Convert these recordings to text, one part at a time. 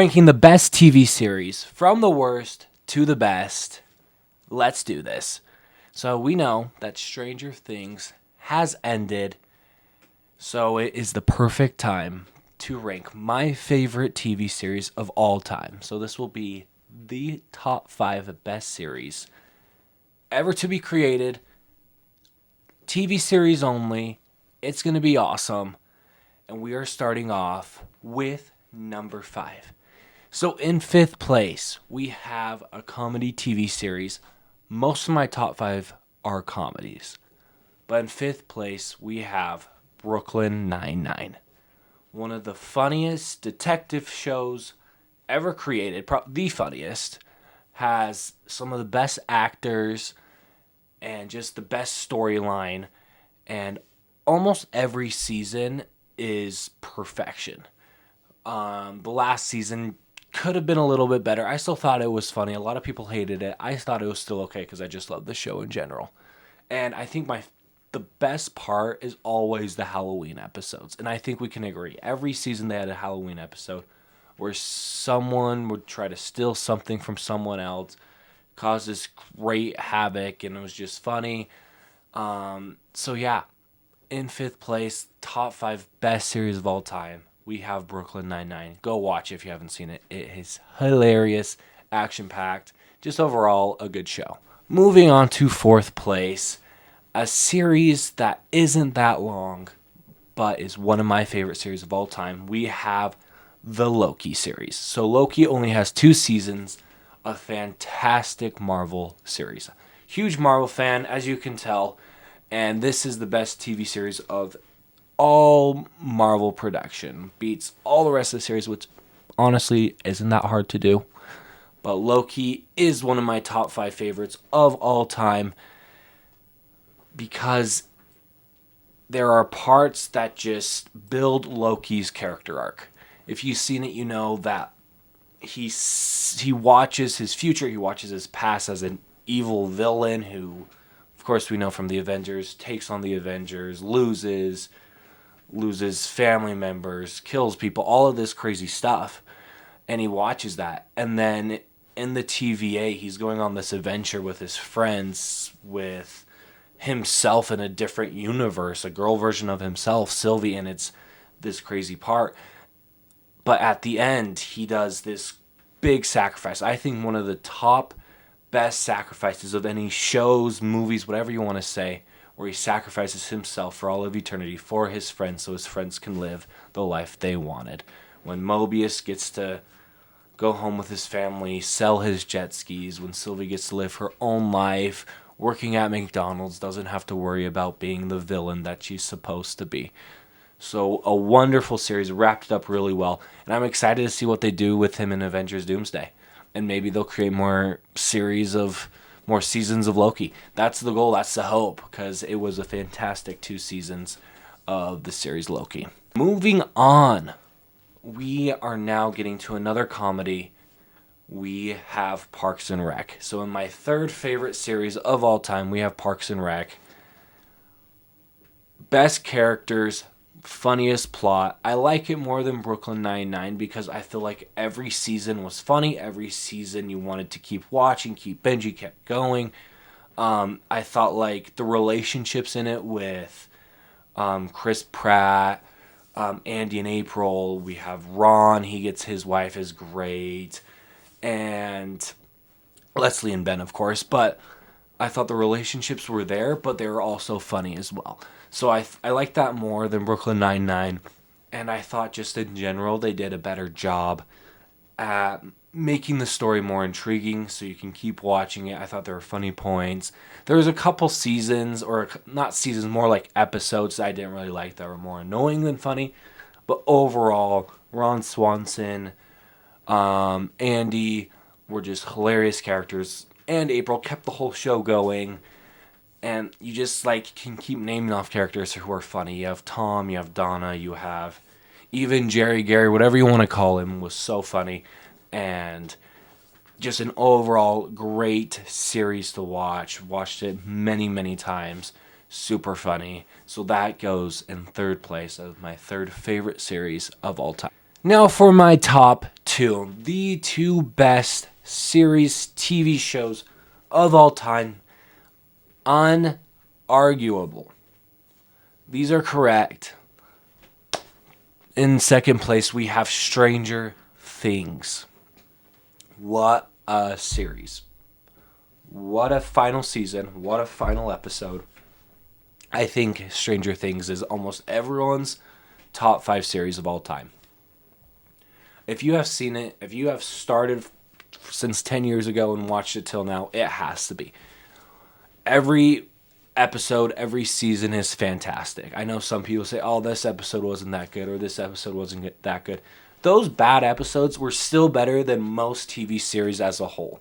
Ranking the best TV series from the worst to the best. Let's do this. So we know that Stranger Things has ended, so it is the perfect time to rank my favorite TV series of all time. So this will be the top 5 best series ever to be created. TV series only. It's going to be awesome. And we are starting off with number 5. So in 5th place, we have a comedy TV series. Most of my top 5 are comedies. But in 5th place, we have Brooklyn Nine-Nine. One of the funniest detective shows ever created. The funniest. Has some of the best actors and just the best storyline. And almost every season is perfection. The last season could have been a little bit better. I still thought it was funny. A lot of people hated it. I thought it was still okay because I just love the show in general. And I think the best part is always the Halloween episodes. And I think we can agree. Every season they had a Halloween episode where someone would try to steal something from someone else, cause this great havoc, and it was just funny. So yeah, in 5th place, top 5 best series of all time, we have Brooklyn Nine-Nine. Go watch it if you haven't seen it. It is hilarious, action-packed, just overall a good show. Moving on to 4th place, a series that isn't that long, but is one of my favorite series of all time. We have the Loki series. So Loki only has 2 seasons, a fantastic Marvel series. Huge Marvel fan, as you can tell, and this is the best TV series of all Marvel production. Beats all the rest of the series, which honestly isn't that hard to do. But Loki is one of my top 5 favorites of all time because there are parts that just build Loki's character arc. If you've seen it, you know that he watches his future, he watches his past as an evil villain who, of course we know from the Avengers, takes on the Avengers, loses family members, kills people, all of this crazy stuff. And he watches that. And then in the TVA, he's going on this adventure with his friends, with himself in a different universe, a girl version of himself, Sylvie, and it's this crazy part. But at the end, he does this big sacrifice. I think one of the top best sacrifices of any shows, movies, whatever you want to say, where he sacrifices himself for all of eternity for his friends so his friends can live the life they wanted. When Mobius gets to go home with his family, sell his jet skis, when Sylvie gets to live her own life, working at McDonald's, doesn't have to worry about being the villain that she's supposed to be. So a wonderful series, wrapped up really well, and I'm excited to see what they do with him in Avengers Doomsday. And maybe they'll create more seasons of Loki. That's the goal, that's the hope, because it was a fantastic 2 seasons of the series Loki. Moving on, we are now getting to another comedy. We have Parks and Rec. So in my 3rd favorite series of all time, we have Parks and Rec. Best characters, funniest plot. I like it more than Brooklyn Nine-Nine because I feel like every season was funny. Every season you wanted to keep watching, keep binging, kept going. I thought like the relationships in it with Chris Pratt, Andy and April. We have Ron. He gets his wife is great. And Leslie and Ben, of course. But I thought the relationships were there, but they were also funny as well. So I like that more than Brooklyn Nine-Nine. And I thought just in general they did a better job at making the story more intriguing so you can keep watching it. I thought there were funny points. There was a couple seasons, or not seasons, more like episodes that I didn't really like that were more annoying than funny. But overall, Ron Swanson, Andy were just hilarious characters. And April kept the whole show going. And you just like can keep naming off characters who are funny. You have Tom, you have Donna, you have even Jerry, Gary, whatever you want to call him, was so funny. And just an overall great series to watch. Watched it many, many times. Super funny. So that goes in 3rd place of my 3rd favorite series of all time. Now for my top 2 two, the two best series, TV shows of all time, unarguable. These are correct. In second place, we have Stranger Things. What a series. What a final season. What a final episode. I think Stranger Things is almost everyone's top 5 series of all time. If you have seen it, if you have started since 10 years ago and watched it till now, it has to be. Every episode, every season is fantastic. I know some people say, oh, this episode wasn't that good or this episode wasn't that good. Those bad episodes were still better than most TV series as a whole.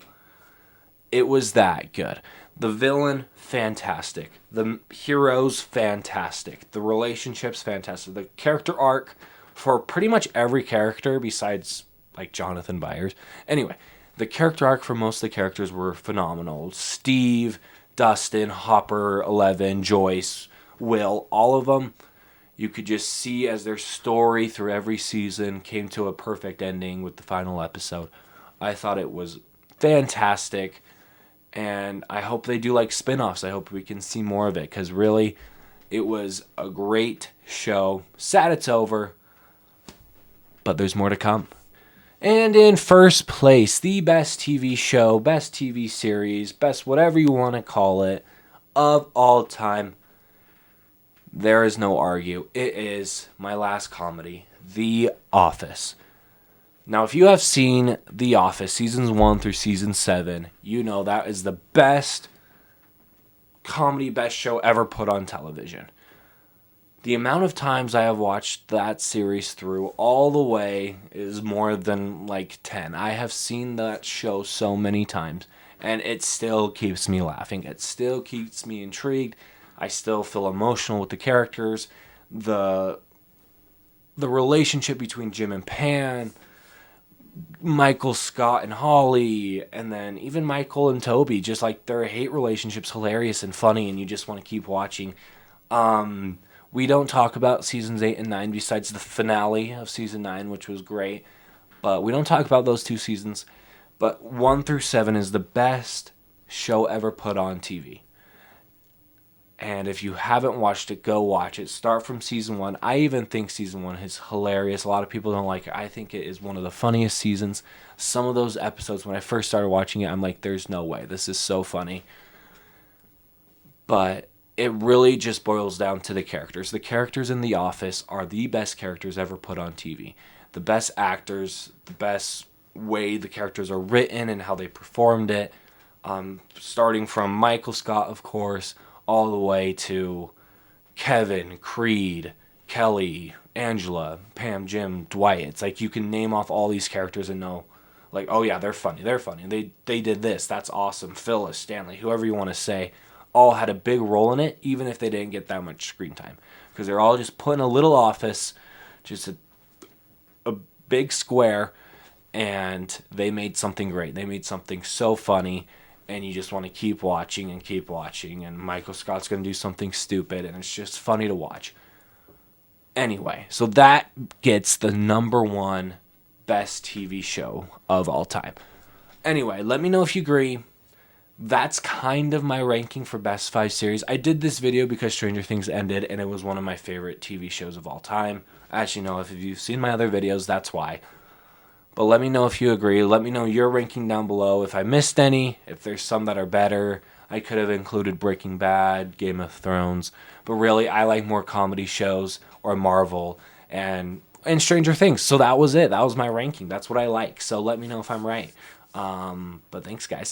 It was that good. The villain, fantastic. The heroes, fantastic. The relationships, fantastic. The character arc for pretty much every character besides like Jonathan Byers. Anyway, the character arc for most of the characters were phenomenal. Steve, Dustin, Hopper, Eleven, Joyce, Will, all of them, you could just see as their story through every season came to a perfect ending with the final episode. I thought it was fantastic, and I hope they do like spin-offs. I hope we can see more of it, because really, it was a great show. Sad it's over, but there's more to come. And in first place, the best TV show, best TV series, best whatever you want to call it, of all time, there is no argue. It is my last comedy, The Office. Now, if you have seen The Office, seasons 1 through season 7, you know that is the best comedy, best show ever put on television. The amount of times I have watched that series through all the way is more than like 10. I have seen that show so many times, and it still keeps me laughing. It still keeps me intrigued. I still feel emotional with the characters. The relationship between Jim and Pam, Michael, Scott, and Holly, and then even Michael and Toby, just like their hate relationship's hilarious and funny, and you just want to keep watching. We don't talk about seasons 8 and 9 besides the finale of season 9, which was great. But we don't talk about those 2 seasons. But 1 through 7 is the best show ever put on TV. And if you haven't watched it, go watch it. Start from season 1. I even think season 1 is hilarious. A lot of people don't like it. I think it is one of the funniest seasons. Some of those episodes, when I first started watching it, I'm like, there's no way. This is so funny. But it really just boils down to the characters. The characters in The Office are the best characters ever put on TV. The best actors, the best way the characters are written and how they performed it. Starting from Michael Scott, of course, all the way to Kevin, Creed, Kelly, Angela, Pam, Jim, Dwight. It's like you can name off all these characters and know, like, oh yeah, they're funny. They did this. That's awesome. Phyllis, Stanley, whoever you want to say, all had a big role in it, even if they didn't get that much screen time. Because they're all just put in a little office, just a big square, and they made something great. They made something so funny, and you just want to keep watching and keep watching, and Michael Scott's going to do something stupid, and it's just funny to watch. Anyway, so that gets the number 1 best TV show of all time. Anyway, let me know if you agree. That's kind of my ranking for best 5 series. I did this video because Stranger Things ended, and it was one of my favorite TV shows of all time. Actually, no, if you've seen my other videos, that's why. But let me know if you agree. Let me know your ranking down below. If I missed any, if there's some that are better. I could have included Breaking Bad, Game of Thrones. But really, I like more comedy shows or Marvel and Stranger Things. So that was it. That was my ranking. That's what I like. So let me know if I'm right. But thanks, guys.